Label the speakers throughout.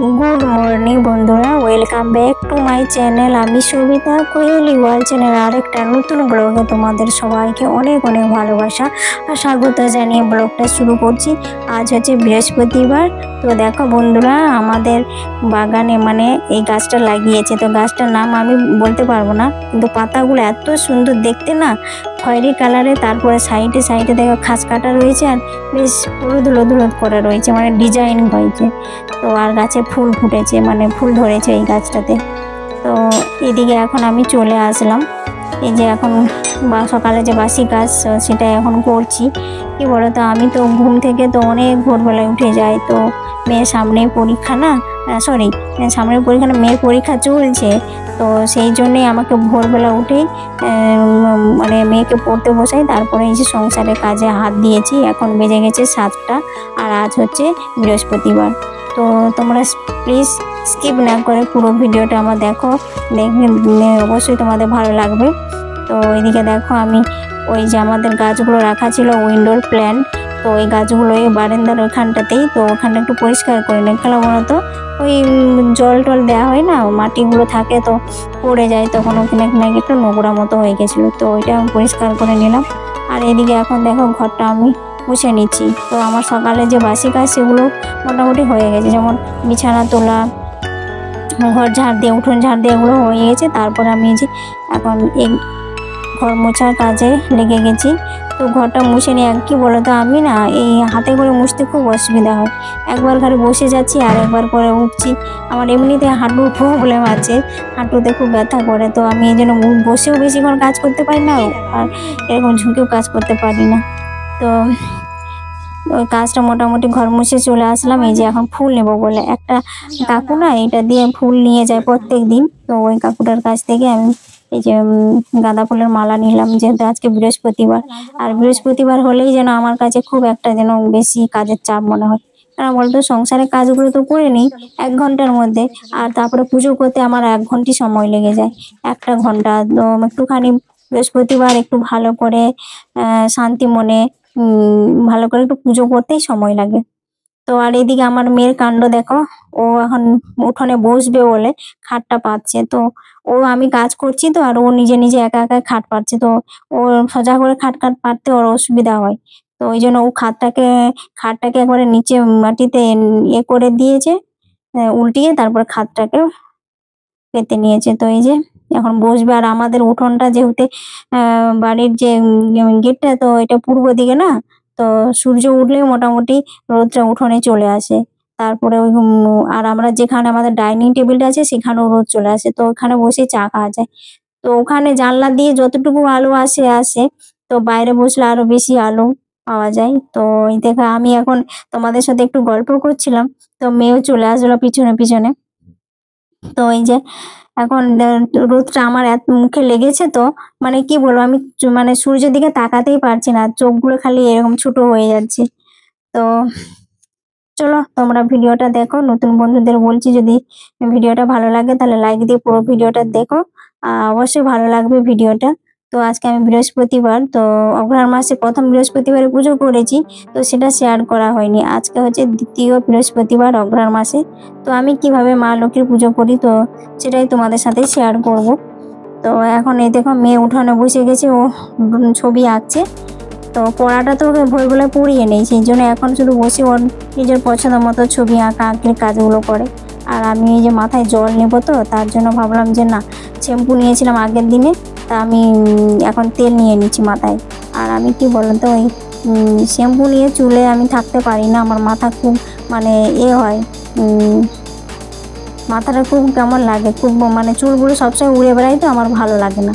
Speaker 1: Good morning বন্ধুরা, welcome back to my channel. আমি Sabita Koyeli world channel আরেকটা নতুন ব্লগে তোমাদের সবাইকে অনেক অনেক ভালোবাসা আর স্বাগত জানিয়ে ব্লগটা শুরু করছি। আজ হচ্ছে বৃহস্পতিবার। তো দেখো বন্ধুরা, আমাদের বাগানে মানে এই গাছটা লাগিয়েছে, তো গাছটার নাম আমি বলতে পারবো না, কিন্তু পাতাগুলো এত সুন্দর দেখতে না, খয়েরি কালারে। তারপরে সাইডে সাইডে দেখো খাস কাটা রয়েছে আর বেশ হলুদ হলুদ হলুদ করা রয়েছে, মানে ডিজাইন হয়েছে। তো আর গাছে ফুল ফুটেছে, মানে ফুল ধরেছে এই গাছটাতে। তো এদিকে এখন আমি চলে আসলাম। এই যে এখন সকালে যে বাসি কাজ সেটা এখন করছি। কি বলতো, আমি তো ঘুম থেকে তো অনেক ভোরবেলায় উঠে যাই। তো মেয়ের সামনেই পরীক্ষা না, সরি সামনের পরীক্ষা না, মেয়ের পরীক্ষা চলছে। তো সেই জন্যেই আমাকে ভোরবেলা উঠেই মানে মেয়েকে পড়তে বসাই, তারপরে এই যে সংসারের কাজে হাত দিয়েছি। এখন বেজে গেছে 7টা, আর আজ হচ্ছে বৃহস্পতিবার। তো তোমরা প্লিজ স্কিপ না করে পুরো ভিডিওটা আমার দেখো, দেখবে অবশ্যই তোমাদের ভালো লাগবে। তো এইদিকে দেখো, আমি ওই যে আমাদের গাছগুলো রাখা ছিল উইন্ডোর প্ল্যান্ট, তো ওই গাছগুলো এই বারান্দার ওইখানটাতেই, তো ওখানটা একটু পরিষ্কার করে নিই। কেন বলো তো, ওই জল টল দেওয়া হয় না, মাটিগুলো থাকে তো পড়ে যায়, তখন ওখানে নাকি একটু নোংরা মতো হয়ে গেছিলো। তো ওইটা আমি পরিষ্কার করে নিলাম। আর এদিকে এখন দেখো ঘরটা আমি মুছে নিচ্ছি। তো আমার সকালে যে বাসি কাজ সেগুলো মোটামুটি হয়ে গেছে, যেমন বিছানা তোলা, ঘর ঝাড় দিয়ে, উঠোন ঝাড় দিয়ে, এগুলো হয়ে গেছে। তারপর আমি যে এখন এই ঘর মোছার কাজে লেগে গেছি। তো ঘরটা মুছে নিয়ে কী বলো তো, আমি না এই হাতে করে মুছতে খুব অসুবিধা হয়। একবার ঘরে বসে যাচ্ছি আর একবার করে উঠছি। আমার এমনিতে হাঁটুর প্রবলেম আছে, হাঁটুতে খুব ব্যথা করে। তো আমি এই জন্য বসেও বেশিক্ষণ কাজ করতে পারি না, আর এরকম ঝুঁকেও কাজ করতে পারি না। তো ওই কাজটা মোটামুটি ঘর মুছে চলে আসলাম। এই যে এখন ফুল নেব বলে একটা কাকু না এটা দিয়ে ফুল নিয়ে যায় প্রত্যেক দিন। তো ওই কাকুটার কাছ থেকে আমি এই যে গাঁদা ফুলের মালা নিলাম, যেহেতু আজকে বৃহস্পতিবার। আর বৃহস্পতিবার হলেই যেন আমার কাছে খুব একটা যেন বেশি কাজের চাপ মনে হয়। কারণ বলতো, সংসারের কাজগুলো তো করে নিই 1 ঘন্টার মধ্যে, আর তারপরে পুজো করতে আমার 1 ঘন্টা সময় লেগে যায়, 1টা ঘন্টা। তো একটুখানি বৃহস্পতিবার একটু ভালো করে শান্তি মনে ভালো করে একটু পুজো করতেই সময় লাগে। তো আর এদিকে আমার মেয়ের কাণ্ড দেখো, ও এখন উঠোনে বসবে বলে খাটটা পাচ্ছে। তো আমি কাজ করছি তো, আর ও নিজে নিজে একা একা খাট পাচ্ছে। তো ও সোজা করে খাট পাততে ওর অসুবিধা হয়। তো ওই জন্য ও খাটটাকে একবারে নিচে মাটিতে করে দিয়েছে, উল্টিয়ে তারপর খাটটাকে পেতে নিয়েছে। তো এই যে এখন বসবে। আর আমাদের উঠোনটা যেহেতু বাড়ির যে গেটটা, তো এটা পূর্ব দিকে না, তো সূর্য উঠলেই মোটামুটি রোদটা উঠোনে চলে আসে। তারপরে ওই আর আমরা যেখানে আমাদের ডাইনিং টেবিলটা আছে সেখানেও রোদ চলে আসে, তো ওখানে বসে চা খাওয়া যায়। তো ওখানে জানলা দিয়ে যতটুকু আলো আসে, তো বাইরে বসলে আরো বেশি আলো পাওয়া যায়। তো এই দেখে আমি এখন তোমাদের সাথে একটু গল্প করছিলাম, তো মেয়েও চলে আসলো পিছনে পিছনে। তো এই যে এখন রোদটা আমার মুখে লেগেছে, তো মানে কি বলবো, আমি মানে সূর্যের দিকে তাকাতেই পারছি না, চোখগুলো খালি এরকম ছোট হয়ে যাচ্ছে। তো চলো তোমরা ভিডিওটা দেখো। নতুন বন্ধুদের বলছি, যদি ভিডিওটা ভালো লাগে তাহলে লাইক দিয়ে পুরো ভিডিওটা দেখো, অবশ্যই ভালো লাগবে ভিডিওটা। তো আজকে আমি বৃহস্পতিবার, তো অগ্রহায়ণ মাসে প্রথম বৃহস্পতিবারে পুজো করেছি, তো সেটা শেয়ার করা হয়নি। আজকে হচ্ছে দ্বিতীয় বৃহস্পতিবার অগ্রহায়ণ মাসে। তো আমি কিভাবে মা লক্ষ্মীর পুজো করি, তো সেটাই তোমাদের সাথে শেয়ার করব। তো এখন এই দেখো মেয়ে উঠানে বসে গেছে, ও ছবি আঁকছে। তো পড়াটা তো ওকে ভোরবেলায় পড়িয়ে নেই, সেই জন্য এখন শুধু বসে ওর নিজের পছন্দ মতো ছবি আঁকির কাজগুলো করে। আর আমি এই যে মাথায় জল নেবো, তো তার জন্য ভাবলাম যে না, শ্যাম্পু নিয়েছিলাম আগের দিনে, তা আমি এখন তেল নিয়ে নিচ্ছি মাথায়। আর আমি কি বলেন তো, ওই শ্যাম্পু নিয়ে চুলে আমি থাকতে পারি না, আমার মাথা খুব মানে হয়, মাথাটা খুব কেমন লাগে, খুব মানে চুলগুলো সবসময় উড়ে বেড়াই, তো আমার ভালো লাগে না।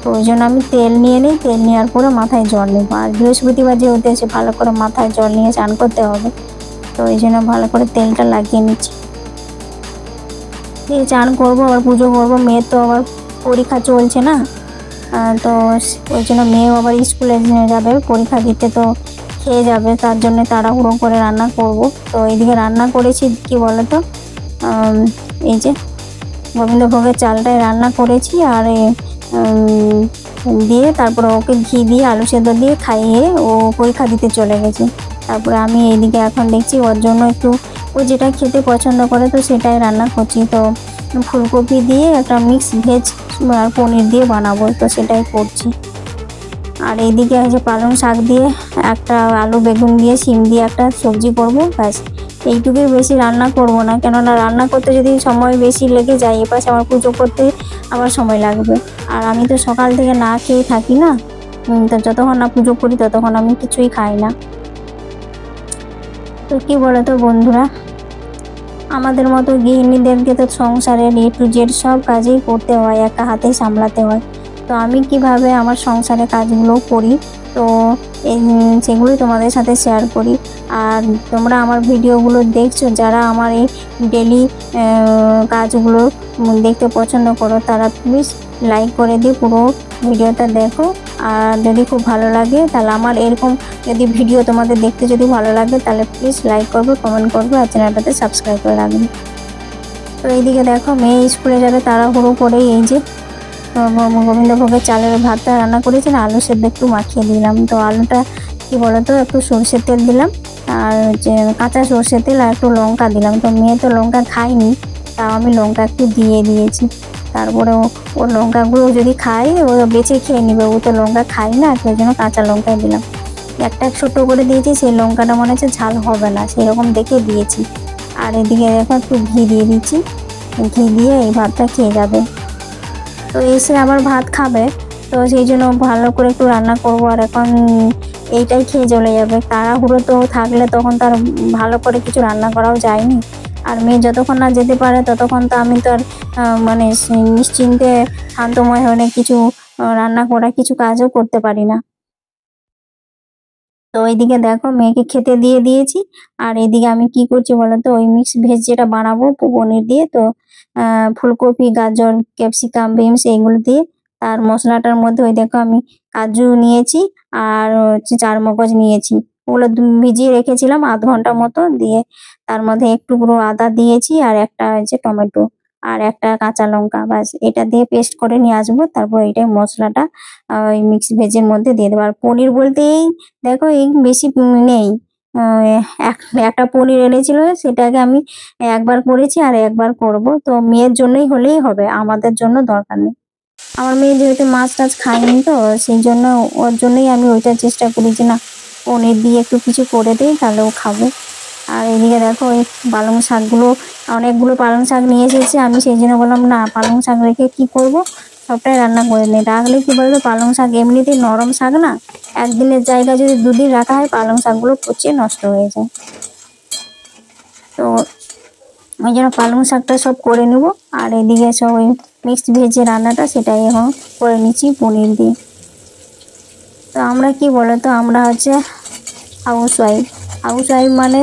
Speaker 1: তো ওই জন্য আমি তেল নিয়ে নিই, তেল নেওয়ার পরে মাথায় জল নেব। আর বৃহস্পতিবার যে উদ্দেশ্যে ভালো করে মাথায় জল নিয়ে স্নান করতে হবে, তো ওই জন্য ভালো করে তেলটা লাগিয়ে নিচ্ছি, দিয়ে স্নান করবো, আবার পুজো করবো। মেয়ের তো আবার পরীক্ষা চলছে না, তো ওই জন্য মেয়েও আবার স্কুলে যাবে পরীক্ষা দিতে, তো খেয়ে যাবে, তার জন্য তাড়াহুড়ো করে রান্না করব। তো এইদিকে রান্না করেছি কি বলো তো, এই যে গোবিন্দভোগের চালটাই রান্না করেছি, আর দিয়ে তারপরে ওকে ঘি দিয়ে আলু সেদ্ধ দিয়ে খাইয়ে ও পরীক্ষা দিতে চলে গেছে। তারপরে আমি এইদিকে এখন দেখছি ওর জন্য একটু ও যেটা খেতে পছন্দ করে তো সেটাই রান্না করছি। তো ফুলকপি দিয়ে একটা মিক্স ভেজ আর পনির দিয়ে বানাবো, তো সেটাই করছি। আর এইদিকে আছে পালং শাক দিয়ে একটা আলু বেগুন দিয়ে শিম দিয়ে একটা সবজি করব, ব্যাস এইটুকুই, বেশি রান্না করব না, কেননা রান্না করতে যদি সময় বেশি লেগে যায় এপাশে আমার পুজো করতে আবার সময় লাগবে। আর আমি তো সকাল থেকে না খেয়ে থাকি না, তো যতক্ষণ না পুজো করি ততক্ষণ আমি কিছুই খাই না। তো কি বলো তো বন্ধুরা, আমাদের মতো গৃহিণীদেরকে তো সংসারের A to Z সব কাজেই করতে হয়, একা হাতেই সামলাতে হয়। তো আমি কিভাবে আমার সংসারের কাজগুলো করি, তো সেগুলোই তোমাদের সাথে শেয়ার করি। আর তোমরা আমার ভিডিওগুলো দেখছো, যারা আমার এই ডেলি কাজগুলো দেখতে পছন্দ করো, তারা প্লিজ লাইক করে দিয়ে পুরো ভিডিওটা দেখো। আর যদি খুব ভালো লাগে তাহলে আমার এরকম যদি ভিডিও তোমাদের দেখতে যদি ভালো লাগে তাহলে প্লিজ লাইক করবে, কমেন্ট করবে আর চ্যানেলটাতে সাবস্ক্রাইব করে রাখবে। তো এইদিকে দেখো মেয়ে স্কুলে যাবে তাড়াহুড়ো করে এই যে গোবিন্দভোগের চালের ভাতটা রান্না করেছি না, আলু সেদ্ধ একটু মাখিয়ে দিলাম। তো আলুটা কি বলতো একটু সরষের তেল দিলাম আর যে কাঁচা সরষের তেল আর একটু লঙ্কা দিলাম। তো মেয়ে তো লঙ্কা খায়নি, তাও আমি লঙ্কা একটু দিয়ে দিয়েছি। তারপরে ওর লঙ্কাগুলো যদি খায় ও বেছে খেয়ে নেবে, ও তো লঙ্কা খায় না, সেই জন্য কাঁচা লঙ্কাই দিলাম। একটা ছোটো করে দিয়েছি, সেই লঙ্কাটা মনে হচ্ছে ঝাল হবে না, সেরকম দেখে দিয়েছি। আর এদিকে দেখো একটু ঘি দিয়ে দিচ্ছি, ঘি দিয়ে এই ভাতটা খেয়ে যাবে। তো এসে আবার ভাত খাবে, তো সেই জন্য ভালো করে একটু রান্না করবো। আর এখন এইটাই খেয়ে চলে যাবে, তাড়াহুড়ো তো থাকলে তখন তার ভালো করে কিছু রান্না করাও যায়নি। আর মেয়ে যতক্ষণ না যেতে পারে ততক্ষণ তো আমি তো আর মানে নিশ্চিন্তে শান্তময় হয়ে কিছু রান্না করা কিছু কাজও করতে পারি না। তো এইদিকে দেখো মেয়েকে খেতে দিয়ে দিয়েছি। আর এদিকে আমি কি করছি বলো তো, ওই মিক্স ভেজ যেটা বানাবো পনির দিয়ে, তো ফুলকপি গাজর ক্যাপসিকাম বিনস এইগুলো দিয়ে তার মশলাটার মধ্যে ওই দেখো আমি কাজু নিয়েছি আর হচ্ছে চারমগজ নিয়েছি, ওগুলো ভিজিয়ে রেখেছিলাম আধ ঘন্টা মতো, দিয়ে তার মধ্যে একটু গুঁড়ো আদা দিয়েছি আর একটা হচ্ছে টমেটো আর একটা কাঁচা লঙ্কা, ব্যাস এটা দিয়ে পেস্ট করে নিয়ে আসবো। তারপর এইটাই মশলাটা ওই মিক্স ভেজের মধ্যে দিয়ে দেবো। আর পনির বলতেই দেখো এই বেশি নেই, একটা পনির এনেছিল, সেটাকে আমি একবার করেছি আর একবার করব। তো মেয়ের জন্যই হলেই হবে, আমাদের জন্য দরকার নেই। আমার মেয়ে যেহেতু মাছ টাছ খায়নি, তো সেই জন্য ওর জন্যই আমি ওইটা চেষ্টা করি যে না পনির দিয়ে একটু কিছু করে দিই, তাহলে ও খাবে। আর এদিকে দেখো ওই পালং শাকগুলো, অনেকগুলো পালং শাক নিয়ে এসেছি আমি, সেই জন্য বললাম না পালং শাক রেখে কি করব, সবটাই রান্না করে নিই। রাখলে কি বলতো পালং শাক এমনিতেই নরম শাক না, একদিনের জায়গায় যদি দুদিন রাখা হয় পালং শাকগুলো পচে নষ্ট হয়ে যায়। তো ওই জন্য পালং শাকটা সব করে নেব। আর এদিকে সব ওই মিক্সড ভেজে রান্নাটা সেটাই এখন করে নিচ্ছি পনির দিয়ে। তো আমরা কি বলতো, আমরা হচ্ছে হাউসওয়াইফ। হাউসওয়াইফ মানে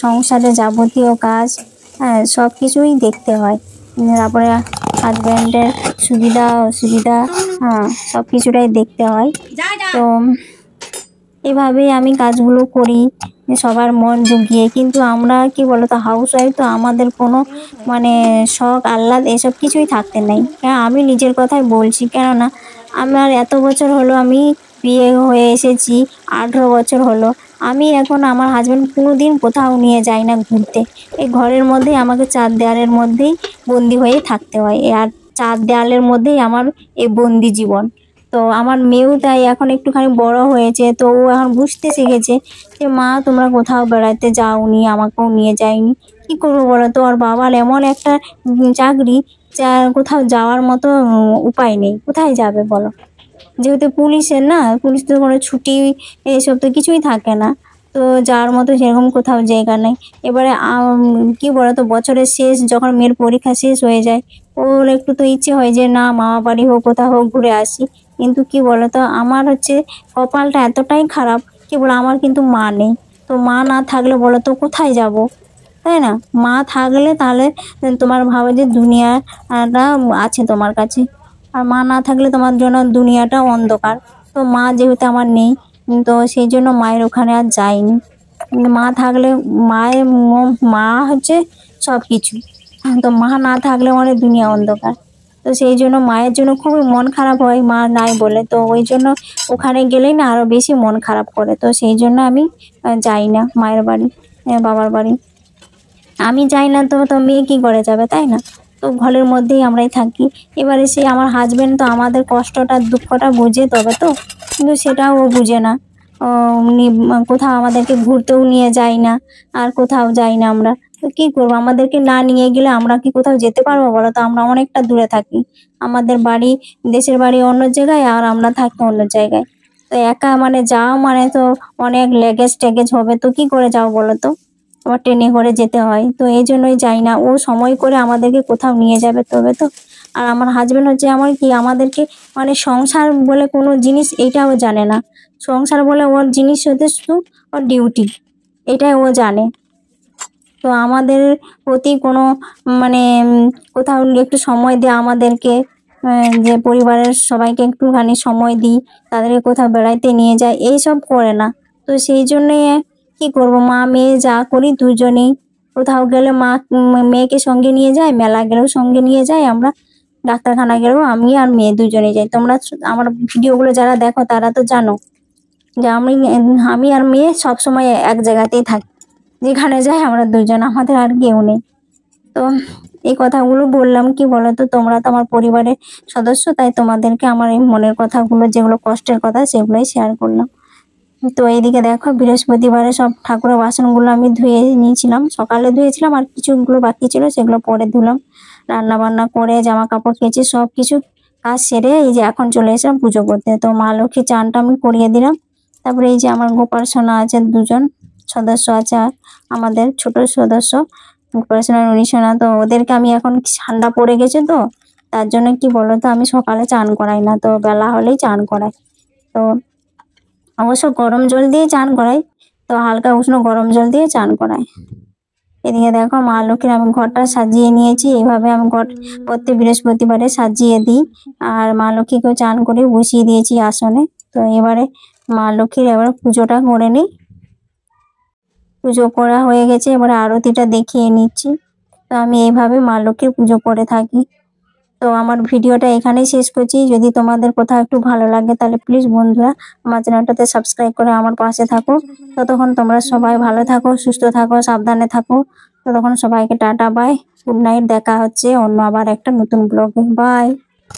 Speaker 1: সংসারে যাবতীয় কাজ, হ্যাঁ সব কিছুই দেখতে হয়। তারপরে হাজব্যান্ডের সুবিধা অসুবিধা, হ্যাঁ সব কিছুটাই দেখতে হয়। তো এভাবেই আমি কাজগুলো করি সবার মন জুগিয়ে। কিন্তু আমরা কি বলতো হাউসওয়াইফ, তো আমাদের কোনো মানে শখ আহ্লাদ এসব কিছুই থাকতে নেই। হ্যাঁ আমি নিজের কথাই বলছি, কেননা আমার এত বছর হলো আমি বিয়ে হয়ে এসেছি, 18 বছর হলো, আমি এখন আমার হাজব্যান্ড কোনো দিন কোথাও নিয়ে যায় না ঘুরতে। এই ঘরের মধ্যেই আমাকে 4 দেয়ালের মধ্যেই বন্দি হয়ে থাকতে হয়, আর 4 দেয়ালের মধ্যেই আমার এই বন্দি জীবন। তো আমার মেয়েও তাই, এখন একটুখানি বড় হয়েছে, তো ও এখন বুঝতে শিখেছে যে মা তোমরা কোথাও বেড়াতে যাওনি, আমাকেও নিয়ে যায়নি। কি করবো বলো তো, ওর বাবার এমন একটা চাকরি যা কোথাও যাওয়ার মতো উপায় নেই, কোথায় যাবে বলো। যেহেতু পুলিশের না, পুলিশ তো কোনো ছুটি এসব তো কিছুই থাকে না, তো যাওয়ার মতো সেরকম কোথাও জায়গা নেই। এবারে কি বলতো বছরের শেষ যখন মেয়ের পরীক্ষা শেষ হয়ে যায়, ওর একটু তো ইচ্ছে হয় যে না মামা বাড়ি হোক কোথাও হোক ঘুরে আসি। কিন্তু কি বলতো আমার হচ্ছে কপালটা এতটাই খারাপ, কি বলো আমার কিন্তু মা নেই। তো মা না থাকলে বলো তো কোথায় যাব, তাই না? মা থাকলে তাহলে তোমার ভাবে যে দুনিয়াটা আছে তোমার কাছে, আর মা না থাকলে তোমার জন্য দুনিয়াটা অন্ধকার। তো মা যেহেতু আমার নেই, তো সেই জন্য মায়ের ওখানে আর যাইনি। মা থাকলে মা হচ্ছে সব কিছু, তো মা না থাকলে মানে দুনিয়া অন্ধকার। তো সেই জন্য মায়ের জন্য খুবই মন খারাপ হয় মা নাই বলে, তো ওই জন্য ওখানে গেলেই না আরো বেশি মন খারাপ করে। তো সেই জন্য আমি যাই না মায়ের বাড়ি, বাবার বাড়ি। আমি যাই না তো তো মেয়ে কি করে যাবে, তাই না? তো ঘরের মধ্যেই আমরাই থাকি। এবারে সে আমার হাজবেন্ড তো আমাদের কষ্টটা দুঃখটা বুঝে তবে তো, কিন্তু সেটাও ও বুঝে না। ও কোথাও আমাদেরকে ঘুরতেও নিয়ে যায় না, আর কোথাও যাই না আমরা। তো কি করবো, আমাদেরকে না নিয়ে গেলে আমরা কি কোথাও যেতে পারবো বলো তো? আমরা অনেকটা দূরে থাকি, আমাদের বাড়ি, দেশের বাড়ি অন্য জায়গায়, আর আমরা থাকি অন্য জায়গায়। তো একা মানে যাও মানে তো অনেক লেগেজ টেগেজ হবে, তো কি করে যাও বলো তো? আবার ট্রেনে করে যেতে হয়, তো এই জন্যই যাই না। ও সময় করে আমাদেরকে কোথাও নিয়ে যাবে তবে তো। আর আমার হাজবেন্ড হচ্ছে আমার কি আমাদেরকে মানে সংসার বলে কোনো জিনিস এইটাও জানে না। সংসার বলে ওর জিনিস হতে শুধু ওর ডিউটি, এটাই ও জানে। তো আমাদের প্রতি কোনো মানে কোথাও একটু সময় দেয় আমাদেরকে, যে পরিবারের সবাইকে একটুখানি সময় দিই, তাদেরকে কোথাও বেড়াইতে নিয়ে যায়, এইসব করে না। তো সেই জন্যে কি করব, মা মেয়ে যা করি দুজনেই। কোথাও গেলে মা মেয়েকে সঙ্গে নিয়ে যায়, মেলা গেলেও সঙ্গে নিয়ে যায় আমরা, ডাক্তারখানা গেলেও আমি আর মেয়ে দুজনেই যাই। তোমরা আমার ভিডিওগুলো যারা দেখো তারা তো জানো যে আমি আর মেয়ে সবসময় এক জায়গাতেই থাকি, যেখানে যাই আমরা দুজন, আমাদের আর কেউ নেই। তো এই কথাগুলো বললাম কি বলতো, তোমরা তো আমার পরিবারের সদস্য, তাই তোমাদেরকে আমার এই মনের কথাগুলো, যেগুলো কষ্টের কথা, সেগুলোই শেয়ার করলাম। তো এইদিকে দেখো, বৃহস্পতিবারে সব ঠাকুরের বাসনগুলো আমি ধুয়ে নিয়েছিলাম, সকালে ধুয়েছিলাম, আর কিছুগুলো বাকি ছিল সেগুলো পরে ধুলাম। রান্না বান্না করে জামা কাপড় কেচে সব কিছু কাজ সেরে এই যে এখন চলে এসেলাম পুজো করতে। তো মা লক্ষ্মী চানটা আমি করিয়ে দিলাম। তারপরে এই যে আমার গোপাল সোনা আছে, দুজন সদস্য আছে আমাদের ছোট সদস্য, গোপাল সোনা উনি সোনা। তো ওদেরকে আমি এখন ঠান্ডা পড়ে গেছে তো, তার জন্য কি বলতো, আমি সকালে চান করাই না, তো বেলা হলেই চান করাই। তো অবশ্য গরম জল দিয়ে চান করাই, তো হালকা উষ্ণ গরম জল দিয়ে চান করাই। এদিকে দেখো মা লক্ষ্মীর আমি ঘরটা সাজিয়ে নিয়েছি, এইভাবে আমি ঘর প্রত্যেক বৃহস্পতিবারে সাজিয়ে দিই। আর মা লক্ষ্মীকেও চান করে বসিয়ে দিয়েছি আসনে। তো এবারে মা লক্ষ্মীর এবার পুজোটা করে নিই। পুজো করা হয়ে গেছে, এবারে আরতিটা দেখিয়ে নিচ্ছি। তো আমি এইভাবে মা লক্ষ্মীর পুজো করে থাকি। তো আমার ভিডিওটা এখানেই শেষ করছি। যদি তোমাদের কোথাও একটু ভালো লাগে তাহলে প্লিজ বন্ধুরা আমার চ্যানেলটাতে সাবস্ক্রাইব করে আমার পাশে থাকো। ততক্ষণ তোমরা সবাই ভালো থাকো, সুস্থ থাকো, সাবধানে থাকো। ততক্ষণ সবাইকে টাটা বাই, গুড নাইট। দেখা হচ্ছে অন্য আবার একটা নতুন ব্লগে। বাই।